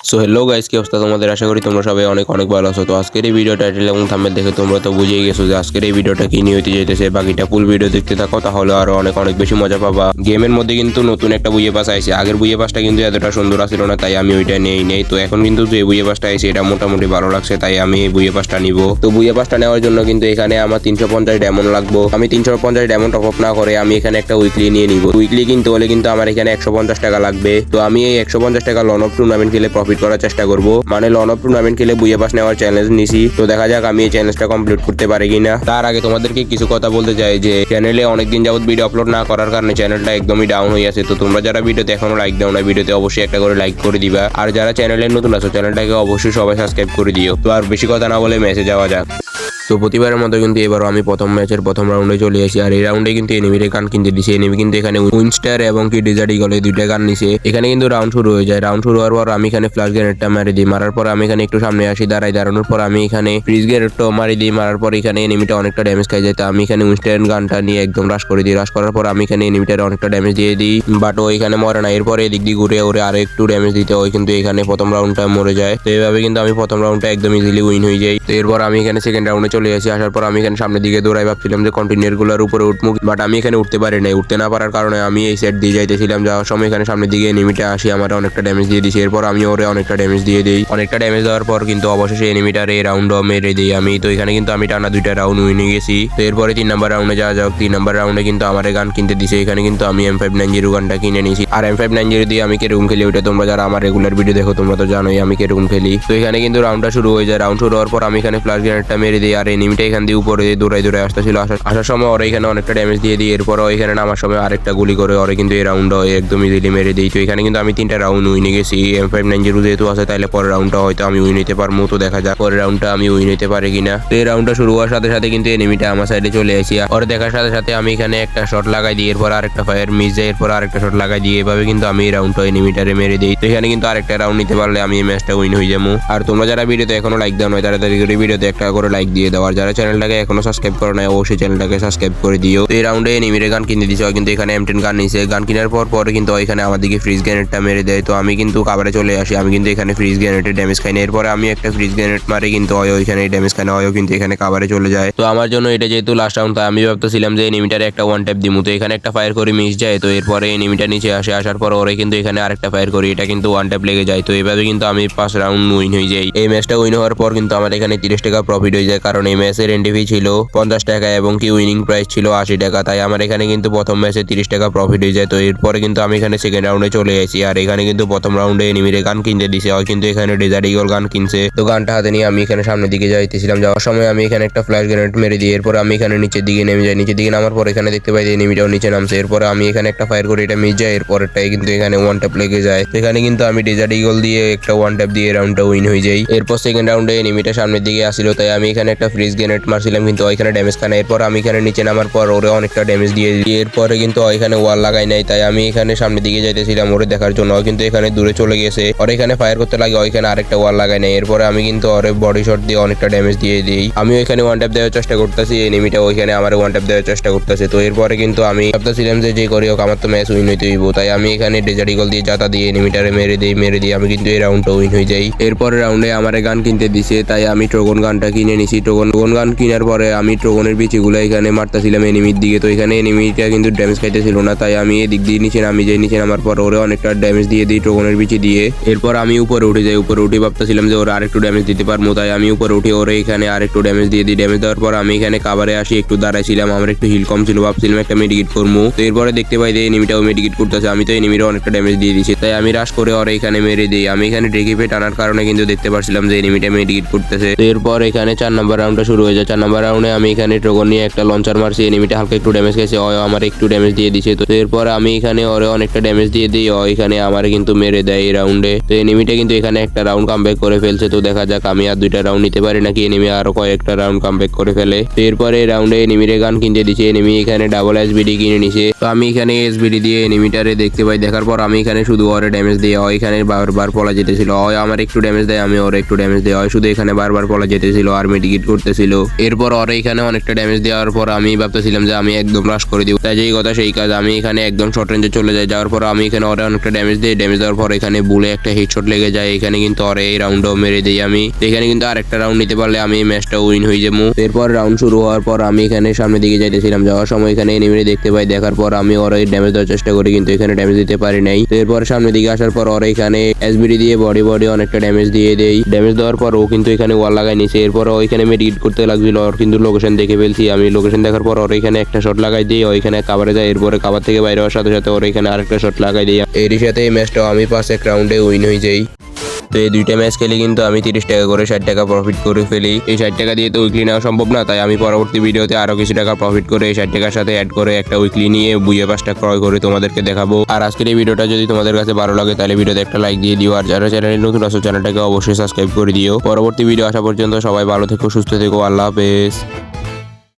So hello guys, কি অবস্থা তোমাদের? আশা করি তোমরা সবাই অনেক অনেক ভালো আছো। তো আজকের এই ভিডিও টাইটেল এবং থাম্বনেল দেখে তোমরা তো বুঝেই গেছো যে আজকের এই ভিডিওটা কি নিয়ে হতে যাইতেছে। বাকিটা ফুল ভিডিও দেখতে থাকো, তাহলে আরো অনেক অনেক বেশি মজা পাবা। গেমের মধ্যে কিন্তু নতুন একটা বুইয়ে পাস আইছে। আগের বুইয়ে পাসটা কিন্তু এতটা সুন্দর ছিল না, তাই আমি ওইটা নেই। তো এখন কিন্তু যে বুইয়ে পাসটা আইছে এটা মোটামুটি ভালো লাগছে, তাই আমি এই বুইয়ে পাসটা নিব। তো বুইয়ে পাসটা নেওয়ার জন্য কিন্তু এখানে আমার 350 ডায়মন্ড লাগবে। আমি 350 ডায়মন্ড টপ আপ না করে আমি এখানে একটা উইকলি নিয়ে নিব। উইকলি কিনতে হলে কিন্তু আমার এখানে 150 টাকা লাগবে। তো আমি এই 150 টাকা লন অফ টুর্নামেন্ট খেলে প্রফিট করার চেষ্টা করব। মানে লন অফ টুর্নামেন্ট খেলে বুইয়ে পাস নেওয়ার চ্যালেঞ্জ নিছি। তো দেখা যাক আমি এই চ্যালেঞ্জটা কমপ্লিট করতে পারি কিনা। তার আগে তোমাদেরকে কিছু কথা বলতে চাই যে চ্যানেলে অনেকদিন যাবত ভিডিও আপলোড না করার কারণে চ্যানেলটা একদমই ডাউন হয়ে আছে। তো তোমরা যারা ভিডিওতে এখনো লাইক দাও না, ভিডিওতে অবশ্যই একটা করে লাইক করে দিবা। আর যারা চ্যানেলে নতুন আছো চ্যানেলটাকে অবশ্যই সবাই সাবস্ক্রাইব করে দিও। তো আর বেশি কথা না বলে ম্যাচে যাওয়া যাক। তো প্রতিবারের মতো কিন্তু এবারও আমি প্রথম ম্যাচের প্রথম রাউন্ডে চলে আসি। আর এই রাউন্ডে কিন্তু এনিমির গান কিনতে দিছে। এনিমি কিন্তু এখানে উইনস্টার এবং কি ডেজার্ট ইগল এই দুইটা গান নিছে। এখানে কিন্তু রাউন্ড শুরু হয়ে যায়। রাউন্ড শুরু হওয়ার পর আমি এখানে ফ্ল্যাশ গ্রেনেডটা মারি দিই। মারার পর আমি এখানে একটু সামনে আসি, দাঁড়ানোর পর আমি এখানে ফ্রিজ গ্রেনেডটা মারি দিই। মারার পর এখানে এনিমিটা অনেকটা ড্যামেজ খাই যায়। তো আমি এখানে উইনস্টার গানটা নিয়ে একদম রাশ করে দিই। রাশ করার পর আমি এখানে এনিমিটার অনেকটা ড্যামেজ দিয়ে দিই, বাট ও এখানে মরে না। এরপরে এদিক দিয়ে ঘুরে ওরে আরো একটু ড্যামেজ দিতে হয়, কিন্তু এখানে প্রথম রাউন্ডটা মরে যায়। তো এইভাবে কিন্তু আমি প্রথম রাউন্ডটা একদম ইজিলি উইন হয়ে যাই। তো এরপর আমি এখানে সেকেন্ড রাউন্ডে চলে আসি। আসার পর আমি এখানে সামনের দিকে দৌড়াই, ভাবছিলাম যে কন্টিনিউর গুলোর উপরে উঠবো, বাট আমি এখানে উঠতে পারি নাই। উঠতে না পারার কারণে আমি এই সেট দিয়ে যাইতেছিলাম। যাওয়ার সময় এখানে সামনের দিকে এনিমিটা আসি, আমার অনেকটা ড্যামেজ দিয়ে দিয়েছি। এরপর আমি ওরে অনেকটা ড্যামেজ দিয়ে দিই। অনেকটা ড্যামেজ দেওয়ার পর কিন্তু অবশেষে এনিমিটার এই রাউন্ডও মেরে দিই আমি। তো এখানে কিন্তু আমি টানা দুইটা রাউন্ড উইনে গেছি। তো এরপরে 3 নাম্বার রাউন্ডে যাওয়া যাক। 3 নাম্বার রাউন্ডে কিন্তু আমার গান কিনতে দিছে। এখানে কিন্তু আমি M590 গানটা কিনে নিয়েছি। আর M590 দিয়ে আমি কিরকম খেলি ওইটা তোমরা যারা আমার রেগুলার ভিডিও দেখো তোমরা তো জানোই আমি কিরকম খেলি। তো এখানে কিন্তু রাউন্ডটা শুরু হয়ে যায়। রাউন্ড শুরু হওয়ার পর আমি এখানে ফ্ল্যাশ গ্রেনেডটা মেরে দিই। আর এনিমিটা এখান দিয়ে উপরে দৌড়াই আসতেছিল। আসার সময় ওরা এখানে অনেকটা ড্যামেজ দিয়ে দিই। এরপরও এখানে নামার সময় আরেকটা গুলি করে ওরা কিন্তু এই রাউন্ডটা একদম ইজিলি মেরে দিই। তো এখানে কিন্তু আমি 3টা রাউন্ড উইনে গেছি। M590 যেহেতু আছে তাইলে পরের রাউন্ডটা হয়তো আমি উইন নিতে পারবো। তো দেখা যাক পরের রাউন্ডটা আমি উইন নিতে পারি কিনা। তো এই রাউন্ডটা শুরু হওয়ার সাথে সাথে কিন্তু এনিমিটা আমার সাইডে চলে আসি। ওর দেখার সাথে সাথে আমি এখানে একটা শট লাগাই দিই। এরপর আরেকটা ফায়ার মিস যায়। এরপর আরেকটা শট লাগাই দিই। এভাবে কিন্তু আমি এই রাউন্ডটা এনিমিটারে মেরে দিই। তো এখানে কিন্তু আরেকটা রাউন্ড নিতে পারলে আমি এই ম্যাচটা উইন হয়ে যাবো। আর তোমরা যারা ভিডিওতে এখনো লাইক দাও নয় তাড়াতাড়ি করে ভিডিওতে একটা করে লাইক দিয়ে দাও। আর যারা চ্যানেলটাকে এখনো সাবস্ক্রাইব করো না অবশ্যই চ্যানেলটাকে সাবস্ক্রাইব করে দিও। তো এই রাউন্ডে এনিমির গান কিনে দিছে, কিন্তু এখানে M10 গান নিছে। গান কেনার পরে কিন্তু এখানে আমার দিকে ফ্রিজ গ্রেনেডটা মেরে দেয়। তো আমি কিন্তু কাভারে চলে আসি। আমি কিন্তু এখানে ফ্রিজ গ্রেনেডের ড্যামেজ খাই না। এরপরে আমি একটা ফ্রিজ গ্রেনেড মারি, কিন্তু ওইখানে ড্যামেজ খাই না। কিন্তু এখানে কাভারে চলে যায়। তো আমার জন্য এটা যেহেতু লাস্ট রাউন্ড, তাই আমি ভাবতেছিলাম যে এনিমিটারে একটা ওয়ান ট্যাপ দিমু। তো এখানে একটা ফায়ার করি মিস যায়। তো এরপরে এনিমিটা নিচে আসে। আসার পর ওরে কিন্তু এখানে আরেকটা ফায়ার করি, এটা কিন্তু ওয়ান ট্যাপ লেগে যায়। তো এইভাবে কিন্তু আমি 5 রাউন্ড উইন হয়ে যাই। এই ম্যাচটা উইন হওয়ার পর কিন্তু আমার এখানে 30 টাকা প্রফিট হয়ে যায়, কারণ এই ম্যাচের এনটিভি ছিল 50 টাকা এবং কি উইনিং প্রাইস ছিল 80 টাকা। তাই আমার এখানে কিন্তু প্রথম ম্যাচে 30 টাকা প্রফিট হয়ে যায়। তো এরপরে কিন্তু আমি এখানে সেকেন্ড রাউন্ডে চলে আসি। আর এখানে কিন্তু প্রথম রাউন্ডে এনিমির গান কিনতে দিছে, কিন্তু এখানে ডেজার্ট ইগল গান কিনছে। তো গানটা হাতে নিয়ে আমি এখানে সামনের দিকে যাইতেছিলাম। যাওয়ার সময় আমি এখানে একটা ফ্ল্যাশ গ্রেনেড মেরে দিই। এরপর আমি এখানে নিচের দিকে নেমে যাই। নিচের দিকে নামার পর এখানে দেখতে পাই যে এনিমিটাও নিচে নামছে। এরপর আমি এখানে একটা ফায়ার করি, এটা মিস যায়। এরপরটাই কিন্তু এখানে ওয়ান ট্যাপ লেগে যায়। এখানে কিন্তু আমি ডেজার্ট ইগল দিয়ে একটা ওয়ান ট্যাপ দিয়ে রাউন্ডটা উইন হয়ে যাই। এরপর সেকেন্ড রাউন্ডে এনিমিটা সামনের দিকে আসছিল, তাই আমি এখানে একটা ফ্রিজ গ্রেনেড মারছিলাম, কিন্তু ওইখানে ড্যামেজ খায় না। এরপর আমি এখানে নিচে নামার পর ওরে অনেকটা ড্যামেজ দিয়ে দিই। এরপরে কিন্তু ওইখানে ওয়াল লাগাই নাই, তাই আমি এখানে সামনের দিকে যাইতেছিলাম ওরে দেখার জন্য। কিন্তু এখানে দূরে চলে গেছে। ওর এখানে ফায়ার করতে লাগে, ওইখানে আরেকটা ওয়াল লাগাই নাই। এরপরে আমি কিন্তু ওরে বডি শট দিয়ে অনেকটা ড্যামেজ দিয়ে দিই। আমি ওইখানে ওয়ান ট্যাপ দেওয়ার চেষ্টা করতেছি, এনিমিটা ওইখানে আমার ওয়ান ট্যাপ দেওয়ার চেষ্টা করতেছে। তো এরপরে কিন্তু আমি ভাবতেছিলাম যে করি হোক আমার তো ম্যাচ উইন হইতে হইব, তাই আমি এখানে ডেজার্ট ইগল দিয়ে জাতা দিয়ে এনিমিটারে মেরে দিই। আমি কিন্তু এই রাউন্ডটা উইন হয়ে যাই। এরপরে রাউন্ডে আমার গান কিনতে দিছে, তাই আমি ট্রগন গানটা কিনে নিছি। ট্রগন গান কেনার পরে আমি ট্রগনের বিচিগুলো এখানে মারতেছিলাম এনিমির দিকে। তো এখানে এনিমিটা কিন্তু ড্যামেজ খাইতেছিল না, তাই আমি এদিক দিয়ে নিচে নামি যাই। নিচে নামার পর ওরে অনেকটা ড্যামেজ দিয়ে দিই ট্রগনের বিচি দিয়ে। এরপর আমি উপরে উঠে যাই। উপরে উঠে ভাবতেছিলাম যে ওরা আরেকটু ড্যামেজ দিতে পারবো, তাই আমি উপরে উঠে ওরে এখানে আরেকটু ড্যামেজ দিয়ে দিই। ড্যামেজ দেওয়ার পর আমি এখানে কাভারে আসি, একটু দাঁড়াইছিলাম। আমার একটু হিল কম ছিল, ভাবছিলাম একটা মেডিকেট করবো। তো এরপরে দেখতে পাই যে এনিমিটাও মেডিকেট করতেছে। আমি তো এনিমিরও অনেকটা ড্যামেজ দিয়ে দিচ্ছি, তাই আমি রাশ করে ওরে এখানে মেরে দিই। আমি এখানে ড্রেকিপে টানার কারণে কিন্তু দেখতে পাচ্ছিলাম যে এনিমিটা মেডিকেট করতেছে। তো এরপর এখানে 4 নাম্বার রাউন্ডটা শুরু হয়ে যায়। 4 নাম্বার রাউন্ডে আমি এখানে ট্রগন নিয়ে একটা লঞ্চার মারছি। এনিমিটা হালকা একটু ড্যামেজ গেছে, আমার একটু ড্যামেজ দিয়ে দিছে। তো এরপর আমি এখানে ওরে অনেকটা ড্যামেজ দিয়ে দিই। এখানে আমার কিন্তু মেরে দেয় এই রাউন্ডে। তো এনিমিটা কিন্তু এখানে একটা রাউন্ড কামব্যাক করে ফেলছে। তো দেখা যাক আমি আর 2টা রাউন্ড নিতে পারি নাকি এনিমি আরো কয়েকটা রাউন্ড কামব্যাক করে ফেলে। তো এরপরে এই রাউন্ডে এনিমির গান কিনতে দিছে। এনিমি এখানে ডাবল এসবিডি কিনে নিছে। তো আমি এখানে এসবিডি দিয়ে এনিমিটারে দেখতে পাই। দেখার পর আমি এখানে শুধু ওরে ড্যামেজ দিয়ে এখানে বারবার পলা যেতেছিল। আমার একটু ড্যামেজ দেয়, আমি ওর একটু ড্যামেজ দেয়। শুধু এখানে বারবার পলা যেতেছিল আর মেডিকেট করতেছিল। এরপর ওরা এখানে অনেকটা ড্যামেজ দেওয়ার পর আমি ভাবতেছিলাম যে আমি একদম রাশ করে দিব, তাই যেই কথা সেই কাজ, আমি এখানে একদম শর্ট রেঞ্জে চলে যাই। যাওয়ার পর আমি এখানে ওরা অনেকটা ড্যামেজ দিই, ড্যামেজ দেওয়ার পর এখানে বুলে একটা হেডশট লেগে যায়। এখানে কিন্তু ওরা এই রাউন্ডও মেরে দিই আমি। এখানে কিন্তু আরেকটা রাউন্ড নিতে পারলে আমি ম্যাচটা উইন হয়ে যাবো। এরপর রাউন্ড শুরু হওয়ার পর আমি এখানে সামনের দিকে যাইতেছিলাম, যাওয়ার সময় এখানে এনিমি দেখতে পাই। দেখার পর আমি ওরা ড্যামেজ দেওয়ার চেষ্টা করি, কিন্তু এখানে ড্যামেজ দিতে পারি নাই। তো এরপর সামনের দিকে আসার পর ওরা এখানে এসবিডি দিয়ে বডি অনেকটা ড্যামেজ দিয়ে দেই। ড্যামেজ দেওয়ার পর ও কিন্তু এখানে ওয়াল লাগাই নিছে। এরপর ও এখানে মেডিকেট করতে লাগছিল, ওর কিন্তু লোকেশন দেখে ফেলছি আমি। লোকেশন দেখার পর ওর এখানে একটা শট লাগাই দিই, ও এখানে কাভারে যায়। এরপরে কাভার থেকে বাইরে হওয়ার সাথে সাথে ওর এখানে আরেকটা শট লাগাই দিই। এরই সাথে এই ম্যাচটাও আমি 5 রাউন্ডে উইন হয়ে যাই। তো এই দুইটা ম্যাচ খেলে কিন্তু আমি 30 টাকা করে 60 টাকা প্রফিট করে ফেলি। এই 60 টাকা দিয়ে তো উইকলি নেওয়া সম্ভব না, তাই আমি পরবর্তী ভিডিওতে আরো কিছু টাকা প্রফিট করে এই 60 টাকার সাথে অ্যাড করে একটা উইকলি নিয়ে বুয়ে পাঁচটা ক্রয় করে তোমাদেরকে দেখাবো। আর আজকের এই ভিডিওটা যদি তোমাদের কাছে ভালো লাগে তাহলে ভিডিওতে একটা লাইক দিয়ে দিও, আর যারা চ্যানেলে নতুন আছো চ্যানেলটাকে অবশ্যই সাবস্ক্রাইব করে দিও। পরবর্তী ভিডিও আসা পর্যন্ত সবাই ভালো থেকো, সুস্থ থেকো, আল্লাহ হাফেজ।